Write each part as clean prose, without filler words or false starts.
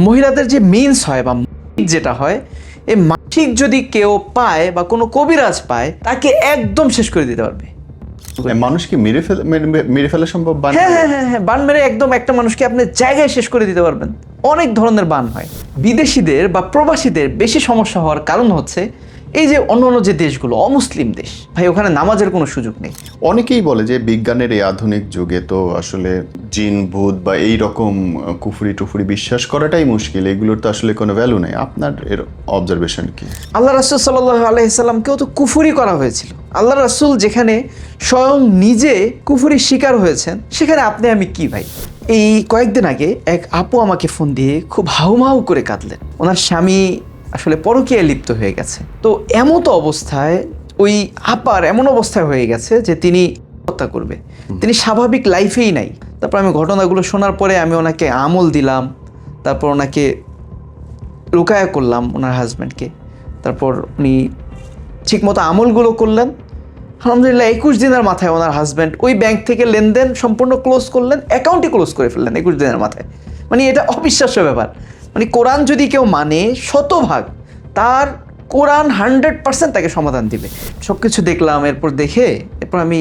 মহিলাদের যে মিন্স হয় বা যেটা হয়, এই মাসিক যদি কেউ পায় বা কোনো কবিরাজ পায়, তাকে একদম শেষ করে দিতে পারবে। মানুষকে মেরে ফেলা সম্ভব? হ্যাঁ হ্যাঁ হ্যাঁ হ্যাঁ, বান মেরে একদম একটা মানুষকে আপনি জায়গায় শেষ করে দিতে পারবেন। অনেক ধরনের বান হয়। বিদেশিদের বা প্রবাসীদের বেশি সমস্যা হওয়ার কারণ হচ্ছে এই যে অন্যান্য যে দেশগুলো অমুসলিম দেশ, ভাই ওখানে নামাজের কোনো সুযোগ নেই। অনেকেই বলে যে বিজ্ঞানের এই আধুনিক যুগে তো আসলে জিন ভূত বা এই রকম কুফরি টুফুরি বিশ্বাস করাটাই মুশকিল, এগুলোর তো আসলে কোনো ভ্যালু নেই। আপনার এর অবজারভেশন কি? আল্লাহ রাসূল সাল্লাল্লাহু আলাইহি সাল্লামকেও তো কুফরি করা হয়েছিল। আল্লাহ রাসূল যেখানে স্বয়ং নিজে কুফরির শিকার হয়েছেন, সেখানে আপনি আমি কি ভাই? এই কয়েকদিন আগে এক আপু আমাকে ফোন দিয়ে খুব হাউমাউ করে কাঁদলেন। ওনার স্বামী আসলে পরকীয়ায় লিপ্ত হয়ে গেছে। তো এমতো অবস্থায় ওই আপার এমন অবস্থায় হয়ে গেছে যে তিনি হত্যা করবে, তিনি স্বাভাবিক লাইফেই নাই। তারপর আমি ঘটনাগুলো শোনার পরে আমি ওনাকে আমল দিলাম, তারপর ওনাকে রুকায়া করলাম ওনার হাজব্যান্ডকে। তারপর উনি ঠিকমতো আমলগুলো করলেন। আলহামদুলিল্লাহ 21 দিনের মাথায় ওনার হাজব্যান্ড ওই ব্যাংক থেকে লেনদেন সম্পূর্ণ ক্লোজ করলেন, অ্যাকাউন্টই ক্লোজ করে ফেললেন 21 দিনের মাথায়। মানে এটা অবিশ্বাস্য ব্যাপার। মানে কোরআন যদি কেউ মানে শতভাগ, তার কোরআন 100% তাকে সমাধান দিবে। সব কিছু দেখলাম, এরপর আমি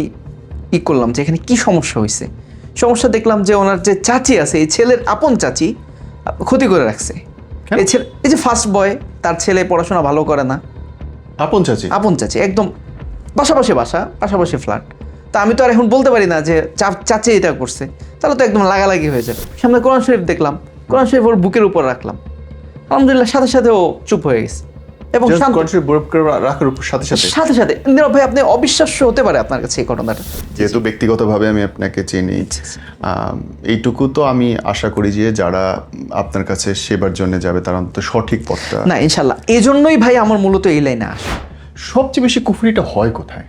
করলাম যে এখানে কি সমস্যা হয়েছে। সমস্যা দেখলাম যে ওনার যে চাচি আছে, এই ছেলের আপন চাচি ক্ষতি করে রাখছে। এই যে ফার্স্ট বয়, তার ছেলে পড়াশোনা ভালো করে না। আপন চাচি একদম পাশাপাশি বাসা, পাশাপাশি ফ্ল্যাট। তা আমি তো আর এখন বলতে পারি না যে চাচি এটা করছে, তাহলে তো একদম লাগালাগি হয়ে যাবে। সামনে কোরআন শরীফ দেখলাম, কোরআন শরীফ ওর বুকের উপর রাখলাম, আলহামদুলিল্লাহ সাথে সাথে ও চুপ হয়ে গেছে এবং সাথে সাথে নীরব ভাই, আপনি অবিশ্বাস্য হতে পারে আপনার কাছে এই ঘটনাটা। যেহেতু ব্যক্তিগতভাবে আমি আপনাকে চিনি, এইটুকু তো আমি আশা করি যে যারা আপনার কাছে সেবার জন্য যাবে তারা অন্তত সঠিক পথটা। না ইনশাল্লাহ, এই জন্যই ভাই আমার মূলত এই লাইনে আসা। সবচেয়ে বেশি কুফরিটা হয় কোথায়?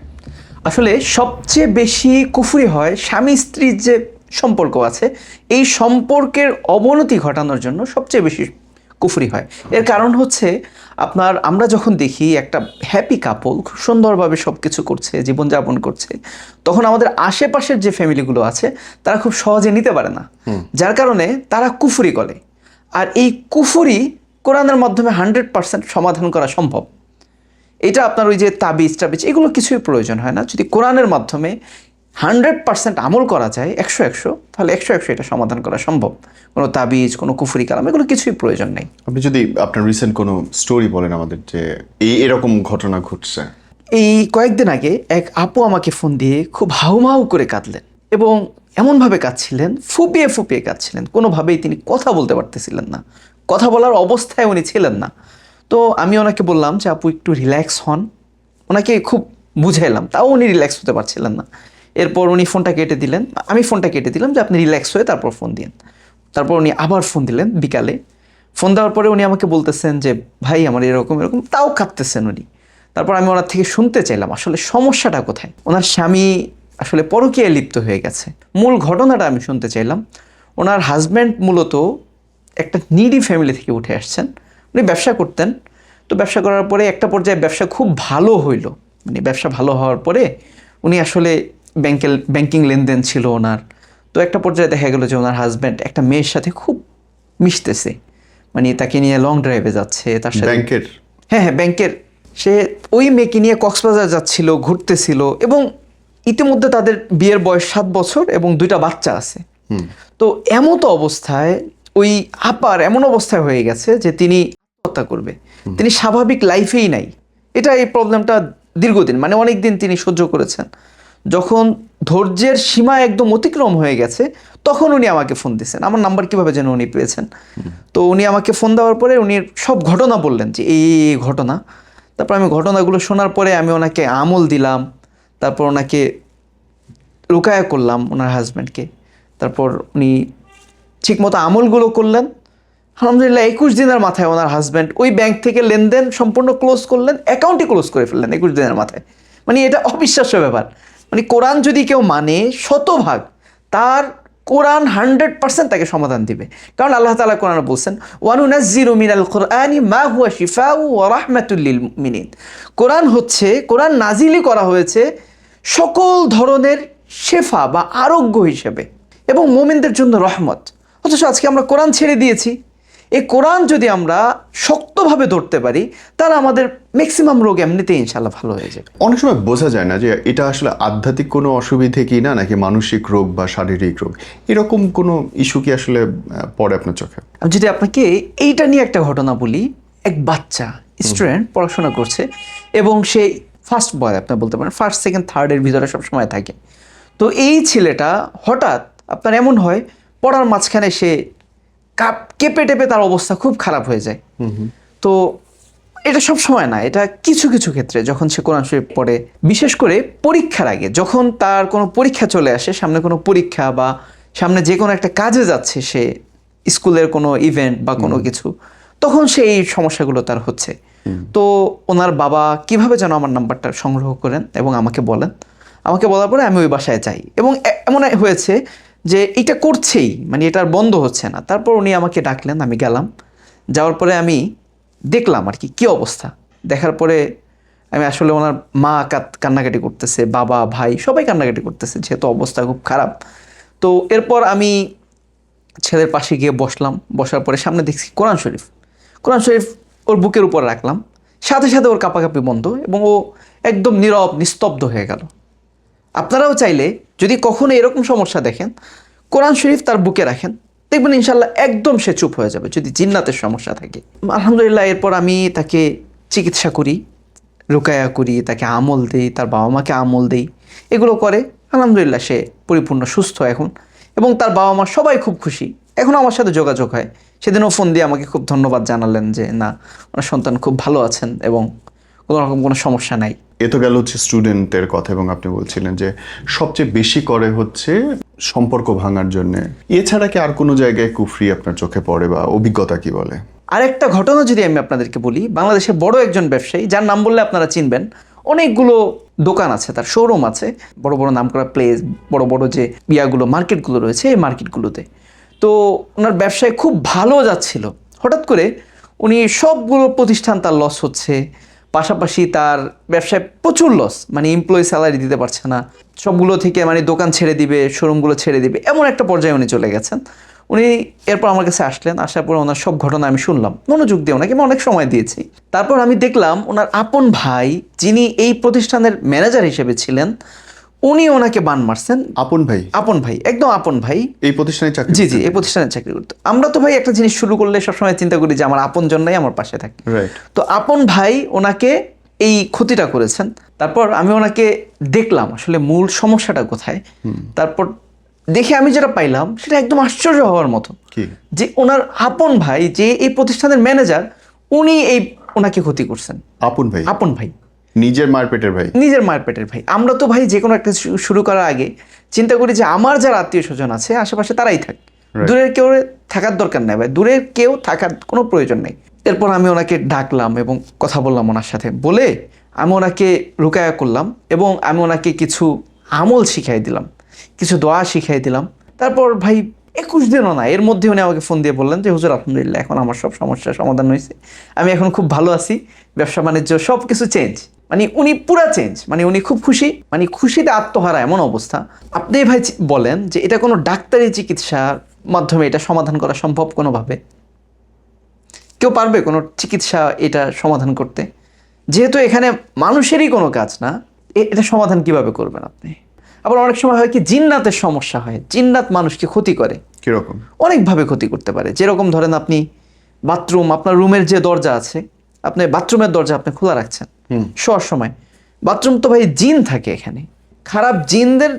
আসলে সবচেয়ে বেশি কুফরি হয় স্বামী স্ত্রীর যে সম্পর্ক আছে, এই সম্পর্কের অবনতি ঘটানোর জন্য সবচেয়ে বেশি কুফরি হয়। এর কারণ হচ্ছে আমরা যখন দেখি একটা হ্যাপি কাপল খুব সুন্দরভাবে সব কিছু করছে, জীবনযাপন করছে, তখন আমাদের আশেপাশের যে ফ্যামিলিগুলো আছে তারা খুব সহজে নিতে পারে না, যার কারণে তারা কুফরি করে। আর এই কুফরি কোরআনের মাধ্যমে 100% সমাধান করা সম্ভব। এটা আপনার ওই যে তাবিজ এগুলো কিছুই প্রয়োজন হয় না। যদি কোরআনের মাধ্যমে 100% আমল করা যায় 100, তাহলে 100 এটা সমাধান করা সম্ভব। কোনো তাবিজ, কোনো কুফরি কালাম, এগুলো কিছুই প্রয়োজন নেই। আপনি যদি আপনার রিসেন্ট কোনো স্টোরি বলেন আমাদের, যে এরকম ঘটনা ঘটছে। এই কয়েকদিন আগে এক আপু আমাকে ফোন দিয়ে খুব হাউমাউ করে কাঁদলেন এবং এমনভাবে কাঁদছিলেন, ফুপিয়ে ফুপিয়ে কাঁদছিলেন। কোনোভাবেই তিনি কথা বলতে পারতেছিলেন না, কথা বলার অবস্থায় উনি ছিলেন না। তো আমি ওনাকে বললাম যে আপু একটু রিল্যাক্স হন, ওনাকে খুব বুঝাইলাম, তাও উনি রিল্যাক্স হতে পারছিলেন না। এরপর উনি ফোনটা কেটে দিলেন, আমি ফোনটা কেটে দিলাম যে আপনি রিল্যাক্স হয়ে তারপর ফোন দিন। তারপর উনি আবার ফোন দিলেন বিকালে। ফোন দেওয়ার পরে উনি আমাকে বলতেছেন যে ভাই আমার এরকম, তাও কাঁদতেছেন উনি। তারপর আমি ওনার থেকে শুনতে চাইলাম আসলে সমস্যাটা কোথায়। ওনার স্বামী আসলে পরকীয়ায় লিপ্ত হয়ে গেছে, মূল ঘটনাটা আমি শুনতে চাইলাম। ওনার হাজব্যান্ড মূলত একটা নিডি ফ্যামিলি থেকে উঠে আসছেন, উনি ব্যবসা করতেন। তো ব্যবসা করার পরে একটা পর্যায়ে ব্যবসা খুব ভালো হইল, মানে ব্যবসা ভালো হওয়ার পরে উনি আসলে ব্যাংকিং লেনদেন ছিল ওনার। তো একটা পর্যায়ে দেখা গেল যে ওনার হাজব্যান্ড একটা মেয়ের সাথে খুব মিশতেছে, মানে তাকে নিয়ে লং ড্রাইভে যাচ্ছে, তার সাথে ব্যাংকের। হ্যাঁ ব্যাংকের। সে ওই মেয়েকে নিয়ে কক্সবাজার যাচ্ছিল, ঘুরতেছিল এবং ইতিমধ্যে তাদের বিয়ের বয়স 7 বছর এবং 2টা বাচ্চা আছে। তো এমতো অবস্থায় ওই আপার এমন অবস্থায় হয়ে গেছে যে তিনি হত্যা করবে, তিনি স্বাভাবিক লাইফেই নাই। এই প্রবলেমটা দীর্ঘদিন, মানে অনেক দিন তিনি সহ্য করেছেন। যখন ধৈর্যের সীমা একদম অতিক্রম হয়ে গেছে, তখন উনি আমাকে ফোন দিয়েছেন। আমার নাম্বার কীভাবে যেন উনি পেয়েছেন। তো উনি আমাকে ফোন দেওয়ার পরে উনি সব ঘটনা বললেন যে এই ঘটনা। তারপর আমি ঘটনাগুলো শোনার পরে আমি ওনাকে আমল দিলাম, তারপর ওনাকে রুকায়া করলাম ওনার হাজব্যান্ডকে। তারপর উনি ঠিকমতো আমলগুলো করলেন। আলহামদুলিল্লাহ 21 দিনের মাথায় ওনার হাজব্যান্ড ওই ব্যাংক থেকে লেনদেন সম্পূর্ণ ক্লোজ করলেন, অ্যাকাউন্টই ক্লোজ করে ফেললেন 21 দিনের মাথায়। মানে এটা অবিশ্বাস্য ব্যাপার। মানে কোরআন যদি কেউ মানে শতভাগ, তার কোরআন 100% তাকে সমাধান দিবে। কারণ আল্লাহ তাআলা কোরআনে বলছেন ওয়ানুনাজ্জিলু মিনাল কুরআনি মা হুয়া শিফাউ ওয়া রাহমাতুল লিল মুমিনিন। কোরআন নাজিলি করা হয়েছে সকল ধরনের শেফা বা আরোগ্য হিসেবে এবং মুমিনদের জন্য রহমত। অথচ আজকে আমরা কোরআন ছেড়ে দিয়েছি, এই কোরআন যদি আমরা শক্তভাবে ধরতে পারি তাহলে আমাদের ম্যাক্সিমাম রোগ এমনিতেই ইনশাল্লাহ ভালো হয়ে যাবে। অনেক সময় বোঝা যায় না যে এটা আসলে আধ্যাত্মিক কোনো অসুবিধে কি না, নাকি মানসিক রোগ বা শারীরিক রোগ, এরকম কোনো ইস্যু কি আসলে পড়ে আপনার চোখে? আমি যদি আপনাকে এইটা নিয়ে একটা ঘটনা বলি, এক বাচ্চা স্টুডেন্ট পড়াশোনা করছে এবং সে ফার্স্ট বয়, আপনার বলতে পারেন ফার্স্ট সেকেন্ড থার্ডের ভিতরে সবসময় থাকে। তো এই ছেলেটা হঠাৎ আপনার এমন হয় পড়ার মাঝখানে সে কেঁপে টেপে তার অবস্থা খুব খারাপ হয়ে যায়। তো এটা সব সময় না, এটা কিছু কিছু ক্ষেত্রে যখন সে কোরআন শরীফ পড়ে, বিশেষ করে পরীক্ষার আগে, যখন তার কোনো পরীক্ষা চলে আসে, সামনে কোনো পরীক্ষা বা সামনে যে কোনো একটা কাজে যাচ্ছে সে, স্কুলের কোনো ইভেন্ট বা কোনো কিছু, তখন সে এই সমস্যাগুলো তার হচ্ছে। তো ওনার বাবা কিভাবে যেন আমার নাম্বারটা সংগ্রহ করেন এবং আমাকে বলেন, আমাকে বলার পরে আমি ওই বাসায় যাই এবং এমন হয়েছে যে এটা করছেই, মানে এটা আর বন্ধ হচ্ছে না। তারপর উনি আমাকে ডাকলেন, আমি গেলাম, যাওয়ার পরে আমি দেখলাম আর কি অবস্থা। দেখার পরে আমি আসলে ওনার মা কান্নাকাটি করতেছে, বাবা ভাই সবাই কান্নাকাটি করতেছে, যেহেতু অবস্থা খুব খারাপ। তো এরপর আমি ছেলের পাশে গিয়ে বসলাম, বসার পরে সামনে দেখছি কোরআন শরীফ ওর বুকের উপর রাখলাম, সাথে সাথে ওর কাঁপাকাঁপি বন্ধ এবং ও একদম নীরব নিস্তব্ধ হয়ে গেল। আপনারাও চাইলে যদি কখনো এরকম সমস্যা দেখেন, কোরআন শরীফ তার বুকে রাখেন, দেখবেন ইনশাল্লাহ একদম সে চুপ হয়ে যাবে যদি জিন্নাতের সমস্যা থাকে। আলহামদুলিল্লাহ এরপর আমি তাকে চিকিৎসা করি, রুকায়া করি, তাকে আমল দেই, তার বাবা মাকে আমল দেই, এগুলো করে আলহামদুলিল্লাহ সে পরিপূর্ণ সুস্থ এখন এবং তার বাবা মা সবাই খুব খুশি। এখন আমার সাথে যোগাযোগ হয়, সেদিনও ফোন দিয়ে আমাকে খুব ধন্যবাদ জানালেন যে না, ওনার সন্তান খুব ভালো আছেন এবং কোনো রকম কোনো সমস্যা নাই। এ তো গেল হচ্ছে স্টুডেন্টের কথা, এবং আপনি বলছিলেন যে সবচেয়ে বেশি করে হচ্ছে সম্পর্ক ভাঙার জন্য। এছাড়া কি আর কোনো জায়গায় কুফরি আপনার চোখে পড়ে বা অভিজ্ঞতা কি বলে? আরেকটা ঘটনা যদি আমি আপনাদেরকে বলি, বাংলাদেশের বড় একজন ব্যবসায়ী, যার নাম বললে আপনারা চিনবেন, অনেকগুলো দোকান আছে, তার শোরুম আছে, বড় বড় নামকরা প্লেস, বড় বড় যে মার্কেটগুলো রয়েছে এই মার্কেটগুলোতে। তো ওনার ব্যবসায় খুব ভালো যাচ্ছিল, হঠাৎ করে উনি সবগুলো প্রতিষ্ঠান তার লস হচ্ছে, পাশাপাশি তার ব্যবসায় প্রচুর লস, মানে এমপ্লয়ি স্যালারি দিতে পারছে না, সবগুলো থেকে মানে দোকান ছেড়ে দিবে, শোরুমগুলো ছেড়ে দিবে, এমন একটা পর্যায়ে উনি চলে গেছেন। উনি এরপর আমার কাছে আসলেন, আসার পর ওনার সব ঘটনা আমি শুনলাম মনোযোগ দিয়ে, ওনাকে আমি অনেক সময় দিয়েছি। তারপর আমি দেখলাম ওনার আপন ভাই, যিনি এই প্রতিষ্ঠানের ম্যানেজার হিসেবে ছিলেন, উনি ওনাকে বান মারছেন। আপন ভাই? আপন ভাই, একদম আপন ভাই। এই প্রতিষ্ঠানে চাকরি? জি জি, এই প্রতিষ্ঠানে চাকরি করতো। আমরা তো ভাই একটা জিনিস শুরু করলে সবসময় চিন্তা করি যে আমার আপন জনরাই আমার পাশে থাকে, রাইট। তো আপন ভাই ওনাকে এই ক্ষতিটা করেছেন। তারপর আমি ওনাকে দেখলাম আসলে মূল সমস্যাটা কোথায়। তারপর দেখে আমি যেটা পাইলাম সেটা একদম আশ্চর্য হওয়ার মতো, যে ওনার আপন ভাই যে এই প্রতিষ্ঠানের ম্যানেজার, উনি ওনাকে ক্ষতি করছেন। আপন ভাই? আপন ভাই, নিজের মায়ের পেটের ভাই? নিজের মায়ের পেটের ভাই। আমরা তো ভাই যে কোনো একটা শুরু করার আগে চিন্তা করি যে আমার যারা আত্মীয় স্বজন আছে আশেপাশে তারাই থাক, দূরের কেউ থাকার দরকার নেই ভাই, দূরের কেউ থাকার কোনো প্রয়োজন নেই। এরপর আমি ওনাকে ডাকলাম এবং কথা বললাম ওনার সাথে, বলে আমি ওনাকে রুকায়া করলাম এবং আমি ওনাকে কিছু আমল শিখাই দিলাম, কিছু দোয়া শিখাই দিলাম। তারপর ভাই 21 দিনও না, এর মধ্যে উনি আমাকে ফোন দিয়ে বললেন যে হুজুর আলহামদুলিল্লাহ এখন আমার সব সমস্যার সমাধান হয়েছে, আমি এখন খুব ভালো আছি, ব্যবসা বাণিজ্য সব কিছু চেঞ্জ, মানে উনি পুরা চেঞ্জ, মানে উনি খুব খুশি, মানে খুশিতে আত্মহারা এমন অবস্থা। আপনি ভাই বলেন যে এটা কোনো ডাক্তারি চিকিৎসার মাধ্যমে এটা সমাধান করা সম্ভব কোনোভাবে? কেউ পারবে কোনো চিকিৎসা এটা সমাধান করতে? যেহেতু এখানে মানুষেরই কোনো কাজ না, এটা সমাধান কিভাবে করবেন আপনি? আবার অনেক সময় হয় কি জিন্নাতের সমস্যা হয়, জিন্নাত মানুষকে ক্ষতি করে। কিরকম? অনেকভাবে ক্ষতি করতে পারে। যেরকম ধরেন আপনি বাথরুম, আপনার রুমের যে দরজা আছে, আপনি বাথরুমের দরজা আপনি খোলা রাখছেন শোয়ার সময়, বাথরুম তো ভাই জিন থাকে এখানে, খারাপ জিনদের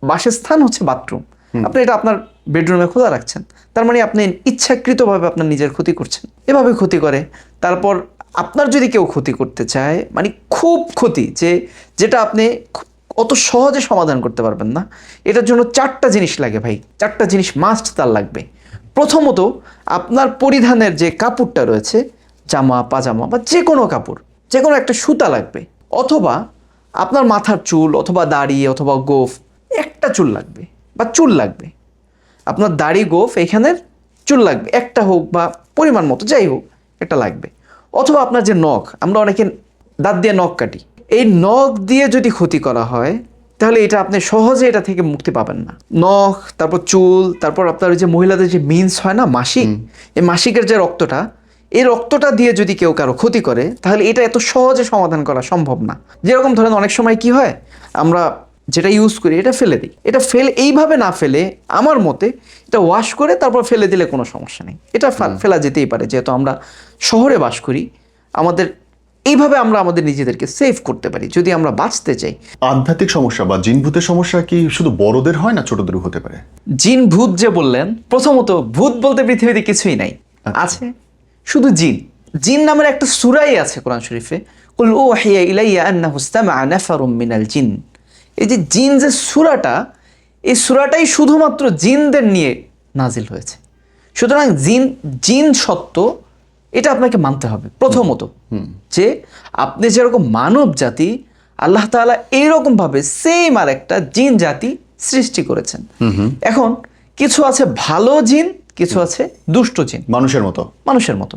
বাসস্থান হচ্ছে বাথরুম, আপনি এটা আপনার বেডরুমে খোলা রাখছেন, তার মানে আপনি ইচ্ছাকৃতভাবে আপনার নিজের ক্ষতি করছেন, এভাবে ক্ষতি করে। তারপর আপনার যদি কেউ ক্ষতি করতে চায়, মানে খুব ক্ষতি, যেটা আপনি অত সহজে সমাধান করতে পারবেন না, এটার জন্য 4টা জিনিস লাগে ভাই, 4টা জিনিস মাস্ট তার লাগবে। প্রথমত আপনার পরিধানের যে কাপড়টা রয়েছে, জামা পাজামা বা যে কোনো কাপড়, যে কোনো একটা সুতা লাগবে, অথবা আপনার মাথার চুল অথবা দাড়ি অথবা গোফ, একটা চুল লাগবে বা চুল লাগবে, আপনার দাড়ি গোফ এখানের চুল লাগবে, একটা হোক বা পরিমাণ মতো যাই হোক একটা লাগবে। অথবা আপনার যে নখ, আমরা অনেকে দাঁত দিয়ে নখ কাটি, এই নখ দিয়ে যদি ক্ষতি করা হয় তাহলে এটা আপনি সহজে এটা থেকে মুক্তি পাবেন না। নখ, তারপর চুল, তারপর আপনার ওই যে মহিলাদের যে মিন্স হয় না মাসিক, এই মাসিকের যে রক্তটা, এই রক্তটা দিয়ে যদি কেউ কারো ক্ষতি করে তাহলে এটা এত সহজে সমাধান করা সম্ভব না। যেরকম ধরেন অনেক সময় কি হয়, আমরা যেটা ইউজ করি এটা ফেলে দিই, এটা এইভাবে না ফেলে আমার মতে এটা ওয়াশ করে তারপর ফেলে দিলে কোনো সমস্যা নেই। এটা ফেলা যেতেই পারে, যেহেতু আমরা শহরে বাস করি, আমাদের এইভাবে আমরা আমাদের নিজেদেরকে সেভ করতে পারি যদি আমরা বাঁচতে চাই। আধ্যাত্মিক সমস্যা বা জিনভূতের সমস্যা কি শুধু বড়দের হয় না, ছোটদেরও হতে পারে? জিন ভূত যে বললেন, প্রথমত ভূত বলতে পৃথিবীতে কিছুই নাই, আছে শুধু জিন। জিন নামের একটা সূরাই আছে কোরআন শরীফে, কুল উহিয়া ইলাইয়া আন্নাহু ইসতামাআ নাফারুম মিনাল জিন। এই যে জিন যে সূরাটা, এই সূরাটাই শুধুমাত্র জিনদের নিয়ে নাজিল হয়েছে। সুতরাং জিন সত্য, এটা আপনাকে মানতে হবে প্রথমত, যে আপনি যেরকম মানব জাতি, আল্লাহ তাআলা এইরকম ভাবে সেম আর একটা জিন জাতি সৃষ্টি করেছেন। এখন কিছু আছে ভালো জিন, কিছু আছে দুষ্ট জিন, মানুষের মতো।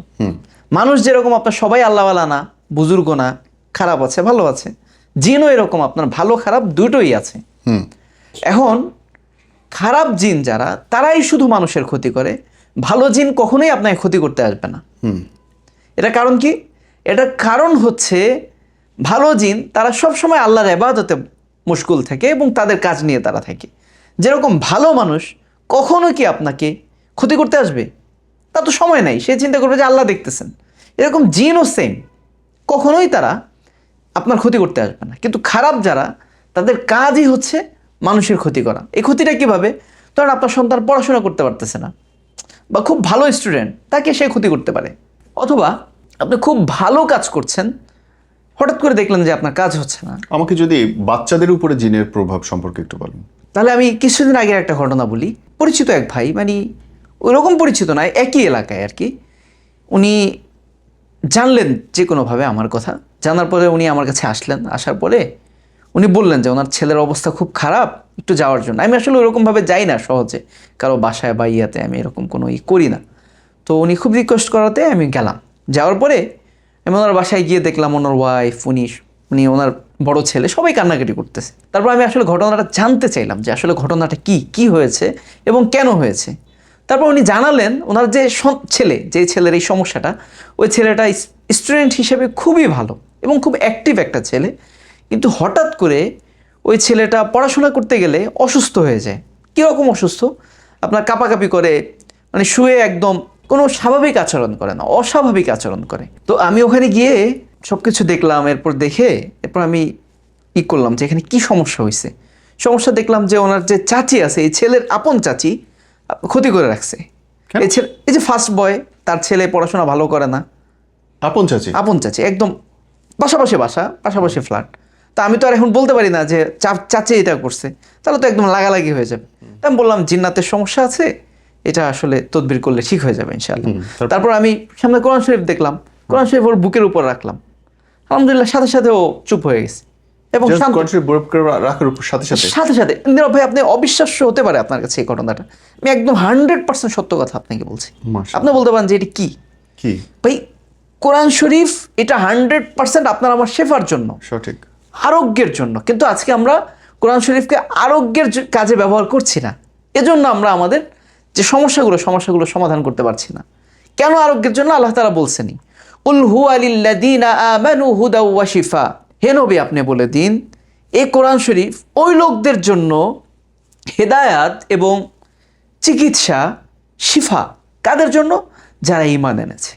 মানুষ যেরকম আপনার সবাই আল্লাহওয়ালা না, বুজুর্গ না, খারাপ আছে ভালো আছে, জিনও এরকম আপনার ভালো খারাপ দুটোই আছে। এখন খারাপ জিন যারা, তারাই শুধু মানুষের ক্ষতি করে, ভালো জিন কখনোই আপনাকে ক্ষতি করতে আসবে না। এটা কারণ কি? এটার কারণ হচ্ছে ভালো জিন তারা সবসময় আল্লাহর ইবাদতে মশগুল থাকে এবং তাদের কাজ নিয়ে তারা থাকে। যেরকম ভালো মানুষ কখনো কি আপনাকে ক্ষতি করতে আসবে? তা তো সময় নাই, সে চিন্তা করবে যে আল্লাহ দেখতেছেন। এরকম জিনও সেম, কখনোই তারা আপনার ক্ষতি করতে আসবে না। কিন্তু খারাপ যারা, তাদের কাজই হচ্ছে মানুষের ক্ষতি করা। এই ক্ষতিটা কীভাবে? ধরেন আপনার সন্তান পড়াশোনা করতে পারতেছে না, বা খুব ভালো স্টুডেন্ট, তাকে সে ক্ষতি করতে পারে। অথবা আপনি খুব ভালো কাজ করছেন, হঠাৎ করে দেখলেন যে আপনার কাজ হচ্ছে না। আমাকে যদি বাচ্চাদের উপরে জিনের প্রভাব সম্পর্কে একটু বলেন। তাহলে আমি কিছুদিন আগের একটা ঘটনা বলি। পরিচিত এক ভাই, মানে ওইরকম পরিচিত নয়, একই এলাকায় আর কি, উনি জানলেন যে কোনোভাবে আমার কথা। জানার পরে উনি আমার কাছে আসলেন। আসার পরে উনি বললেন যে ওনার ছেলের অবস্থা খুব খারাপ, একটু যাওয়ার জন্য। আমি আসলে ওরকমভাবে যাই না সহজে কারো বাসায় বা ইয়াতে, আমি এরকম কোনো করি না। তো উনি খুব রিকোয়েস্ট করাতে আমি গেলাম। যাওয়ার পরে আমি ওনার বাসায় গিয়ে দেখলাম ওনার ওয়াইফ, উনি ওনার বড় ছেলে সবাই কান্নাকাটি করতেছে। তারপর আমি আসলে ঘটনাটা জানতে চাইলাম যে আসলে ঘটনাটা কি হয়েছে এবং কেন হয়েছে। তারপর উনি জানালেন ওনার যে ছেলের এই সমস্যাটা, ওই ছেলেটা স্টুডেন্ট হিসেবে খুবই ভালো এবং খুব অ্যাক্টিভ একটা ছেলে, কিন্তু হঠাৎ করে ওই ছেলেটা পড়াশোনা করতে গেলে অসুস্থ হয়ে যায়। কীরকম অসুস্থ? আপনার কাঁপাকাঁপি করে, মানে শুয়ে একদম কোনো স্বাভাবিক আচরণ করে না, অস্বাভাবিক আচরণ করে। তো আমি ওখানে গিয়ে সব কিছু দেখলাম। এরপর আমি করলাম যে এখানে কি সমস্যা হয়েছে। সমস্যা দেখলাম যে ওনার যে চাচি আছে, এই ছেলের আপন চাচি ক্ষতি করে রাখছে। এই যে ফার্স্ট বয়, তার ছেলে পড়াশোনা ভালো করে না। আপন চাচি একদম পাশাপাশি বাসা, পাশাপাশি ফ্ল্যাট। তা আমি তো আর এখন বলতে পারি না যে চাচি এটা করছে, তাহলে তো একদম লাগালাগি হয়ে যাবে। তা আমি বললাম জিন্নাতের সমস্যা আছে, এটা আসলে তদবির করলে ঠিক হয়ে যাবে ইনশাআল্লাহ। তারপর আমি সামনে কোরআন শরীফ দেখলাম, কোরআন শরীফ ওর বুকের উপর রাখলাম, আলহামদুলিল্লাহ সাথে সাথে ও চুপ হয়ে গেছে এবং সাথে সাথে। নীরব ভাই, আপনি অবিশ্বাস্য হতে পারে আপনার কাছে এই ঘটনাটা, আমি একদম 100% সত্য কথা আপনাকে বলছি। আপনি বলতে পারেন যে এটা কি ভাই, কোরআন শরীফ এটা 100% আপনার আমার শেফার জন্য, সঠিক আরোগ্যের জন্য। কিন্তু আজকে আমরা কোরআন শরীফকে আরোগ্যের কাজে ব্যবহার করছি না। এজন্য আমরা আমাদের যে সমস্যাগুলো সমাধান করতে পারছি না। কেন আরোগ্যের জন্য? আল্লাহ তাআলা বলছেনই, কুল হুয়া লিল্লাযীনা আমানু হুদা ওয়া শিফা। হে নবী, আপনি বলে দিন এই কোরআন শরীফ ওই লোকদের জন্য হেদায়াত এবং চিকিৎসা, শিফা। কাদের জন্য? যারা ঈমান এনেছে।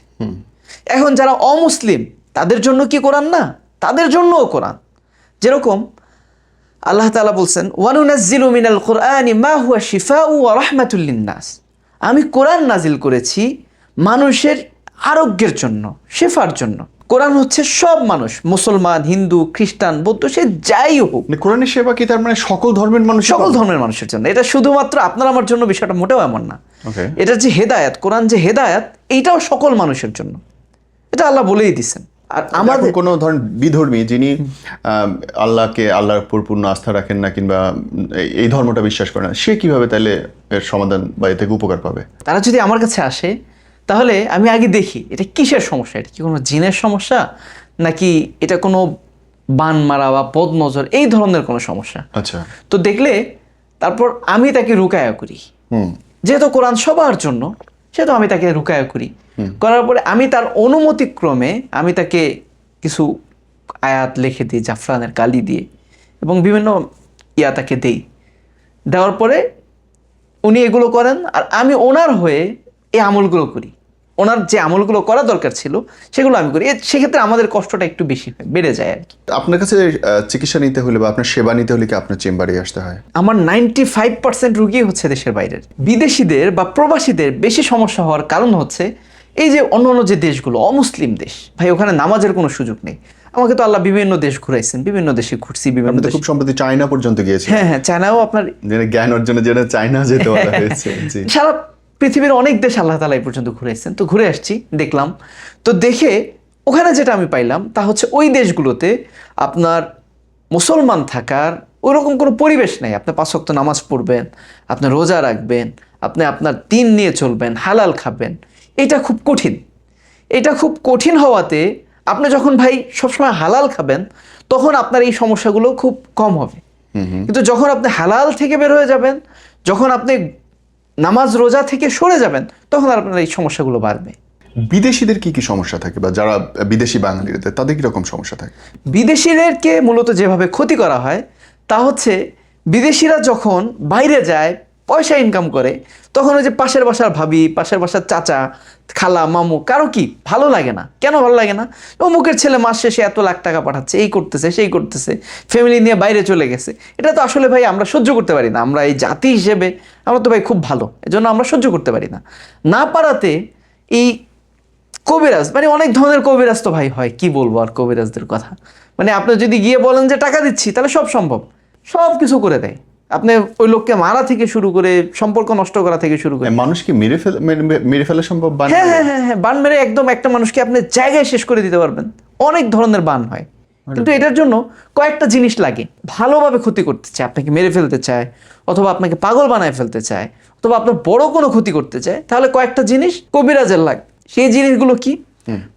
এখন যারা অমুসলিম, তাদের জন্য কি কোরআন না? তাদের জন্যও কোরআন। যেরকম আল্লাহ তাআলা বলছেন, ওয়ানুনাজ্জিলু মিনাল কুরআনি মা হুয়া শিফাউ ওয়া রাহমাতুল লিন-নাস। আমি কোরআন নাজিল করেছি মানুষের আরোগ্যের জন্য, শেফার জন্য। কোরআন হচ্ছে সব মানুষ, মুসলমান, হিন্দু, খ্রিস্টান, বৌদ্ধ, সে যাই হোক। কোরআনের সেবা কি তার মানে সকল ধর্মের মানুষের জন্য? এটা শুধুমাত্র আপনার আমার জন্য বিষয়টা মোটেও এমন না। এটা যে হেদায়াত, কোরআন যে হেদায়াত, এইটাও সকল মানুষের জন্য, এটা আল্লাহ বলেই দিচ্ছেন। আর আমাদের কোনো ধরেন বিধর্মী যিনি আল্লাহর পূর্ণ আস্থা রাখেন না কিংবা এই ধর্মটা বিশ্বাস করে না, সে কিভাবে তাহলে এর সমাধান বা এ থেকে উপকার পাবে? তারা যদি আমার কাছে আসে, তাহলে আমি আগে দেখি এটা কিসের সমস্যা। এটা কি কোনো জিনের সমস্যা, নাকি এটা কোনো বান মারা বা পদ নজর এই ধরনের কোনো সমস্যা। আচ্ছা। তো দেখলে তারপর আমি তাকে রুকায়া করি, হুম। যেহেতু কোরআন সবার জন্য, সেহেতু আমি তাকে রুকায়া করি। করার পরে আমি তার অনুমতিক্রমে আমি তাকে কিছু আয়াত লিখে দিই জাফরানের কালি দিয়ে, এবং বিভিন্ন তাকে দেই। দেওয়ার পরে উনি এগুলো করেন, আর আমি ওনার হয়ে এই আমলগুলো করি। ওনার যে আমলগুলো করা দরকার ছিল সেগুলো আমি করি। সেক্ষেত্রে আমাদের কষ্টটা একটু বেশি বেড়ে যায় আর কি। আপনার কাছে চিকিৎসা নিতে হলে বা আপনার সেবা নিতে হলে কি আপনার চেম্বারে আসতে হয়? আমার 95% রুগী হচ্ছে দেশের বাইরের। বিদেশিদের বা প্রবাসীদের বেশি সমস্যা হওয়ার কারণ হচ্ছে এই যে অন্যান্য যে দেশগুলো অমুসলিম দেশ, ভাই ওখানে নামাজের কোনো সুযোগ নেই। আমাকে তো আল্লাহ বিভিন্ন দেশ ঘুরাইছেন, বিভিন্ন দেশে ঘুরছি, বিভিন্ন আপনি তো দেশে। খুব সম্প্রতি চায়না পর্যন্ত গিয়েছেন। হ্যাঁ হ্যাঁ, চায়নাও আপনার জ্ঞান অর্জনের জন্য চায়না যেতে বলা হয়েছে। জি। সারা পৃথিবীর অনেক দেশ আল্লাহ তাআলা এই পর্যন্ত ঘুরাইছেন। তো ঘুরে আসছি, দেখলাম। তো দেখে ওখানে যেটা আমি পাইলাম তা হচ্ছে ওই দেশগুলোতে আপনার মুসলমান থাকার ওইরকম কোনো পরিবেশ নেই। আপনি 5 ওয়াক্ত নামাজ পড়বেন, আপনি রোজা রাখবেন, আপনি আপনার দিন নিয়ে চলবেন, হালাল খাবেন, এটা খুব কঠিন। এটা খুব কঠিন হওয়াতে আপনি যখন ভাই সবসময় হালাল খাবেন তখন আপনার এই সমস্যাগুলো খুব কম হবে। কিন্তু যখন আপনি হালাল থেকে বের হয়ে যাবেন, যখন আপনি নামাজ রোজা থেকে সরে যাবেন, তখন আর আপনার এই সমস্যাগুলো বাড়বে। বিদেশিদের কি কি সমস্যা থাকে, বা যারা বিদেশি বাঙালিদের তাদের কি রকম সমস্যা থাকে? বিদেশিদেরকে মূলত যেভাবে ক্ষতি করা হয় তা হচ্ছে বিদেশিরা যখন বাইরে যায় পয়সা ইনকাম করে, তখন ওই যে পাশের বাসার ভাবি, পাশের বাসার চাচা, খালা, মামু, কারো কি ভালো লাগে না। কেন ভালো লাগে না? অমুকের ছেলে মাস শেষে এত লাখ টাকা পাঠাচ্ছে, এই করতেছে, সেই করতেছে, ফ্যামিলি নিয়ে বাইরে চলে গেছে। এটা তো আসলে ভাই আমরা সহ্য করতে পারি না। আমরা এই জাতি হিসেবে আমরা তো ভাই খুব ভালো, এজন্য আমরা সহ্য করতে পারি না। না পারাতে এই কবিরাজ, মানে অনেক ধরনের কবিরাজ তো ভাই হয়, কি বলবো আর কবিরাজদের কথা। মানে আপনি যদি গিয়ে বলেন যে টাকা দিচ্ছি, তাহলে সব সম্ভব, সব কিছু করে দেয়। আপনি ওই লোককে মারা থেকে শুরু করে সম্পর্ক নষ্ট করা থেকে শুরু করে। মানুষ কি মেরে ফেলা সম্ভব? হ্যাঁ হ্যাঁ হ্যাঁ হ্যাঁ, বান মেরে একদম একটা মানুষকে আপনি জায়গায় শেষ করে দিতে পারবেন। অনেক ধরনের বান হয়, কিন্তু এটার জন্য কয়েকটা জিনিস লাগে। ভালোভাবে ক্ষতি করতে চায়, আপনাকে মেরে ফেলতে চায়, অথবা আপনাকে পাগল বানায় ফেলতে চায়, অথবা আপনার বড় কোনো ক্ষতি করতে চায়, তাহলে কয়েকটা জিনিস কবিরাজের লাগে। সেই জিনিসগুলো কি?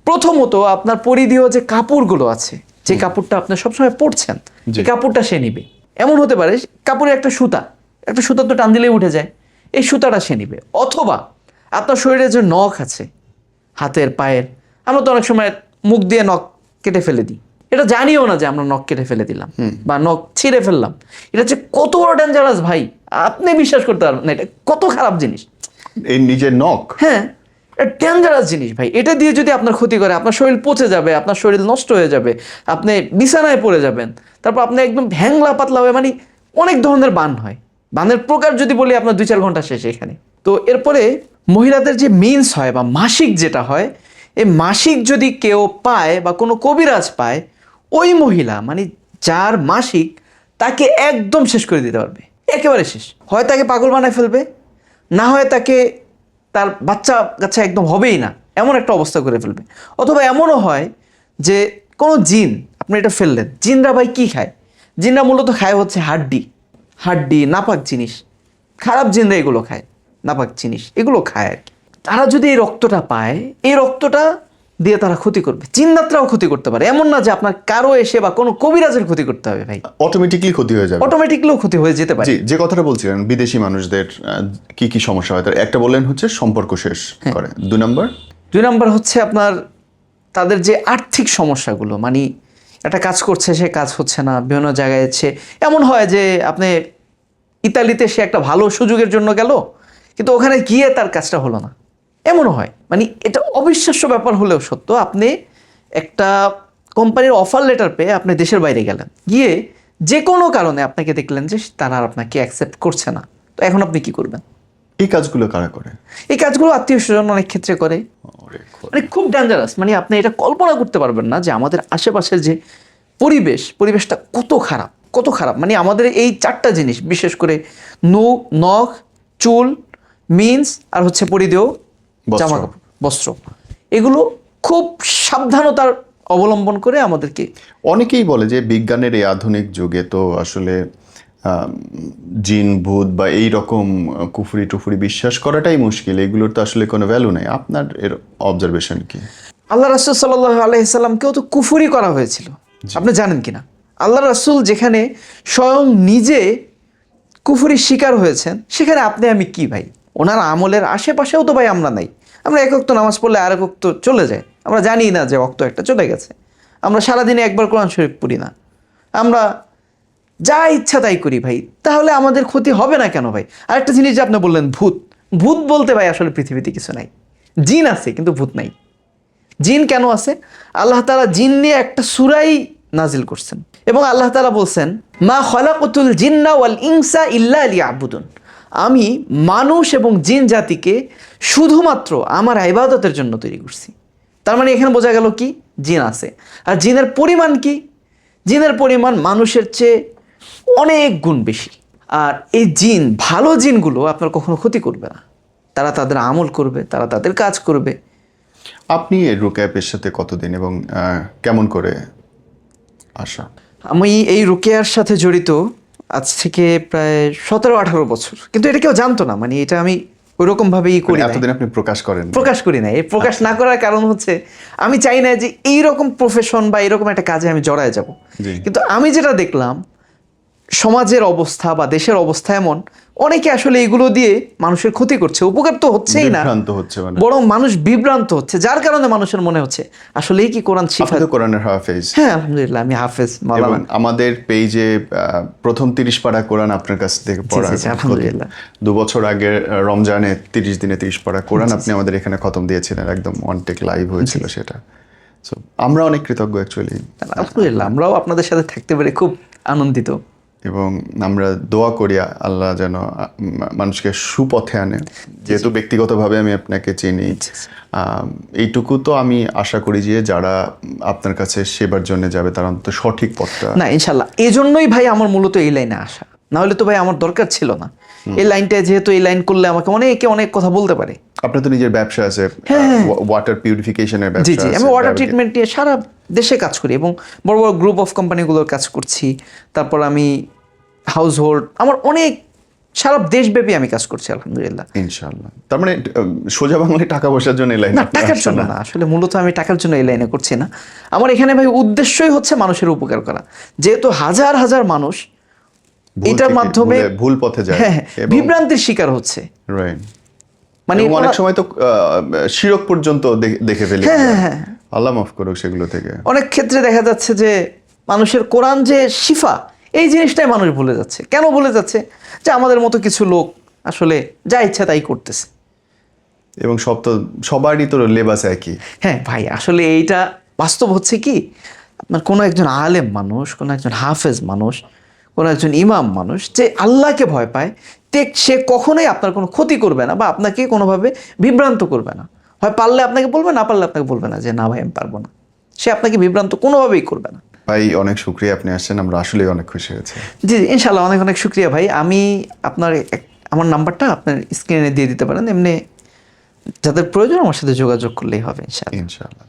প্রথমত আপনার পরিধেয় যে কাপড়গুলো আছে, যে কাপড়টা আপনি সবসময় পরছেন, এই কাপড়টা সে নিবে। এমন হতে পারে কাপড়ের একটা সুতা তো টান দিলেই উঠে যায়, এই সুতাটা সে নিবে। অথবা আপনার শরীরে যে নখ আছে, হাতের, পায়ের, আমরা তো অনেক সময় মুখ দিয়ে নখ কেটে ফেলে দিই, এটা জানিও না যে আমরা নখ কেটে ফেলে দিলাম বা নখ ছিঁড়ে ফেললাম। এটা হচ্ছে কত বড় ডেঞ্জারাস ভাই, আপনি বিশ্বাস করতে পারবেন না, এটা কত খারাপ জিনিস। এই নিজের নখ, হ্যাঁ, এটা ডেঞ্জারাস জিনিস ভাই। এটা দিয়ে যদি আপনার ক্ষতি করে, আপনার শরীর পচে যাবে, আপনার শরীর নষ্ট হয়ে যাবে, আপনি বিছানায় পড়ে যাবেন, তারপর আপনি একদম ভ্যাংলা পাতলা হবে। মানে অনেক ধরনের বান হয়। বানের প্রকার যদি বলি আপনার 2-4 ঘন্টা শেষে এখানে। তো এরপরে মহিলাদের যে মেন্স হয় বা মাসিক যেটা হয়, এই মাসিক যদি কেউ পায় বা কোনো কবিরাজ পায়, ওই মহিলা মানে যার মাসিক, তাকে একদম শেষ করে দিতে পারবে, একেবারে শেষ। হয় তাকে পাগল বানায় ফেলবে, না হয় তাকে তার বাচ্চা কাচ্চা একদম হবেই না, এমন একটা অবস্থা করে ফেলবে। অথবা এমনও হয় যে কোনো জিন, আপনি এটা ফেললেন, জিনরা ভাই কী খায়? জিনরা মূলত খায় হচ্ছে হাড্ডি, নাপাক জিনিস। খারাপ জিনরা এগুলো খায়, নাপাক জিনিস এগুলো খায় আর কি। তারা যদি এই রক্তটা পায়, এই রক্তটা দিয়ে তারা ক্ষতি করবে। জিন্নাতরাও ক্ষতি করতে পারে, এমন না যে আপনার কারো এসে বা কোনো কবিরাজের ক্ষতি করতে হবে ভাই, অটোমেটিকলি ক্ষতি হয়ে যাবে। অটোমেটিকলিও ক্ষতি হয়ে যেতে পারে। জি, যে কথাটা বলছিলেন বিদেশি মানুষদের কি কি সমস্যা হয়, তার একটা বললেন হচ্ছে সম্পর্ক শেষ করে। 2 নম্বর হচ্ছে আপনার তাদের যে আর্থিক সমস্যাগুলো, মানে একটা কাজ করছে, সে কাজ হচ্ছে না, বিভিন্ন জায়গায় হচ্ছে। এমন হয় যে আপনি ইতালিতে সে একটা ভালো সুযোগের জন্য গেল, কিন্তু ওখানে গিয়ে তার কাজটা হলো না, এমনও হয়। মানে এটা অবিশ্বাস্য ব্যাপার হলেও সত্য। আপনি একটা কোম্পানির অফার লেটার পেয়ে আপনি দেশের বাইরে গেলেন, গিয়ে যে কোনো কারণে আপনাকে দেখলেন যে তারা আর আপনাকে অ্যাকসেপ্ট করছে না, তো এখন আপনি কি করবেন? এই কাজগুলো কারা করে? এই কাজগুলো আত্মীয় স্বজন অনেক ক্ষেত্রে করে। মানে খুব ডেঞ্জারাস। মানে আপনি এটা কল্পনা করতে পারবেন না যে আমাদের আশেপাশের যে পরিবেশটা কত খারাপ। মানে আমাদের এই 4টা জিনিস, বিশেষ করে নখ, চুল, মিন্স আর হচ্ছে পরিধেয় জামা কাপড়, বস্ত্র, এগুলো খুব সাবধানতার অবলম্বন করে আমাদেরকে। অনেকেই বলে যে বিজ্ঞানের এই আধুনিক যুগে তো আসলে জিন ভূত বা এই রকম কুফরি টুফরি বিশ্বাস করাটাই মুশকিল, এগুলোর তো আসলে কোনো ভ্যালু নেই। আপনার এর অবজারভেশন কি? আল্লাহ রাসূল সাল্লাল্লাহু আলাইহি সাল্লামকেও তো কুফরি করা হয়েছিল, আপনি জানেন কিনা? আল্লাহ রাসূল যেখানে স্বয়ং নিজে কুফরির শিকার হয়েছেন, সেখানে আপনি আমি কি ভাই? ওনার আমলের আশেপাশেও তো ভাই আমরা নাই। আমরা এক ওয়াক্ত নামাজ পড়লে আরেক ওয়াক্ত চলে যায়, আমরা জানি না যে ওয়াক্ত একটা চলে গেছে। আমরা সারাদিনে একবার কোরআন শরীফ পড়ি না, আমরা যা ইচ্ছা তাই করি ভাই। তাহলে আমাদের ক্ষতি হবে না কেন ভাই? আরেকটা জিনিস যে আপনি বললেন ভূত, ভূত বলতে ভাই আসলে পৃথিবীতে কিছু নাই। জিন আছে কিন্তু ভূত নাই। জিন কেন আছে? আল্লাহ তাআলা জিন নিয়ে একটা সূরাই নাজিল করছেন এবং আল্লাহ তাআলা বলছেন, মা খলাকতুল জিন্না ওয়াল ইনসা ইল্লা লিয়াবুদুন, আমি মানুষ এবং জিন জাতিকে শুধুমাত্র আমার ইবাদতের জন্য তৈরি করছি। তার মানে এখানে বোঝা গেল কি, জিন আছে। আর জিনের পরিমাণ কি? জিনের পরিমাণ মানুষের চেয়ে অনেক গুণ বেশি। আর এই জিন, ভালো জিনগুলো আপনার কখনো ক্ষতি করবে না, তারা তাদের আমল করবে, তারা তাদের কাজ করবে। আপনি এই রুকিয়া পেশাতে কতদিন এবং কেমন করে আসা? আমি এই রুকিয়ার সাথে জড়িত আজ থেকে প্রায় 17-18 বছর, কিন্তু এটা কেউ জানতো না। মানে এটা আমি ওইরকমভাবেই করি নাই। এতদিন আপনি প্রকাশ করেন? প্রকাশ করি নাই। এই প্রকাশ না করার কারণ হচ্ছে আমি চাই না যে এইরকম প্রফেশন বা এরকম একটা কাজে আমি জড়ায় যাব। জি। কিন্তু আমি যেটা দেখলাম, সমাজের অবস্থা বা দেশের অবস্থা এমন, অনেকে আসলে এগুলো দিয়ে মানুষের ক্ষতি করছে, উপকার তো হচ্ছেই না, বিভ্রান্ত হচ্ছে মানে। বরং মানুষ বিভ্রান্ত হচ্ছে, যার কারণে মানুষের মনে হচ্ছে আসলেই কি কোরআন আপনি শিখা। তো কোরআনের হাফেজ। হ্যাঁ আলহামদুলিল্লাহ, আমি হাফেজ এবং মাওলানা। আমাদের পেজে প্রথম 30 পারা কোরআন আপনার কাছ থেকে পড়া। জি, আলহামদুলিল্লাহ। 2 বছর আগে রমজানে 30 দিনে 30 পারা কোরআন আপনি আমাদের এখানে খতম দিয়েছিলেন, একদম ওয়ান টেক লাইভ হয়েছিল সেটা। সো আমরা অনেক কৃতজ্ঞ অ্যাকচুয়ালি। আলহামদুলিল্লাহ, আমরাও আপনাদের সাথে থাকতে পেরে খুব আনন্দিত। এবং আমরা দোয়া করি আল্লাহ যেন মানুষকে সুপথে আনে। যেহেতু ব্যক্তিগতভাবে আমি আপনাকে চিনি, এইটুকু তো আমি আশা করি যে যারা আপনার কাছে সেবার জন্য যাবে তারা অন্তত সঠিক পথটা। না ইনশাল্লাহ, এই জন্যই ভাই আমার মূলত এই লাইনে আসা, না হলে তো ভাই আমার দরকার ছিল না। এই লাইনটায় যেহেতু এই লাইন করলে আমাকে অনেকে অনেক কথা বলতে পারে। আপনার তো নিজের ব্যবসা আছে, ওয়াটার পিউরিফিকেশনের জি ব্যবসা জি, আছে। আমি ওয়াটার ট্রিটমেন্ট নিয়ে সারা দেশে কাজ করি এবং বড় বড় গ্রুপ অফ কোম্পানিগুলোর কাজ করছি। তারপর আমি হাউস হোল্ড, আমার অনেক সারা দেশব্যাপী আমি কাজ করছি আলহামদুলিল্লাহ। ইনশাআল্লাহ। তার মানে সোজা বাংলায় টাকা পয়সার জন্য এই লাইন? না, টাকার জন্য না, আসলে মূলত আমি টাকার জন্য এই লাইনে করছি না। আমার এখানে ভাই উদ্দেশ্যই হচ্ছে মানুষের উপকার করা। যেহেতু হাজার হাজার মানুষ এটার মাধ্যমে ভুল পথে যায়, হ্যাঁ বিভ্রান্তির শিকার হচ্ছে। রাইট। মানে অনেক সময় তো শিরক পর্যন্ত দেখে ফেলি। আল্লাহ মাফ করুক সেগুলো থেকে। অনেক ক্ষেত্রে দেখা যাচ্ছে যে মানুষের কোরআন যে শিফা, এই জিনিসটাই মানুষ ভুলে যাচ্ছে। কেন ভুলে যাচ্ছে? যে আমাদের মতো কিছু লোক আসলে যা ইচ্ছা তাই করতেছে। এবং সবারই তো লেবাস একই। হ্যাঁ ভাই, আসলে এইটা বাস্তব হচ্ছে কি, আপনার কোনো একজন আলেম মানুষ, কোনো একজন হাফেজ মানুষ, কোনো একজন ইমাম মানুষ যে আল্লাহকে ভয় পায়, সে কখনোই আপনার কোনো ক্ষতি করবে না বা আপনাকে কোনোভাবে বিভ্রান্ত করবে না। হয় পারলে আপনাকে বলবে, না পারলে আপনাকে বলবে না যে না ভাই আমি পারবো না। সে আপনাকে বিভ্রান্ত কোনোভাবেই করবে না। ভাই অনেক শুকরিয়া, আপনি আসছেন, আমরা আসলেই অনেক খুশি হয়েছি। জি ইনশাল্লাহ, অনেক অনেক শুক্রিয়া ভাই। আমি আমার নাম্বারটা আপনার স্ক্রিনে দিয়ে দিতে পারেন, এমনি যাদের প্রয়োজন আমার সাথে যোগাযোগ করলেই হবে ইনশাল্লাহ। ইনশাআল্লাহ।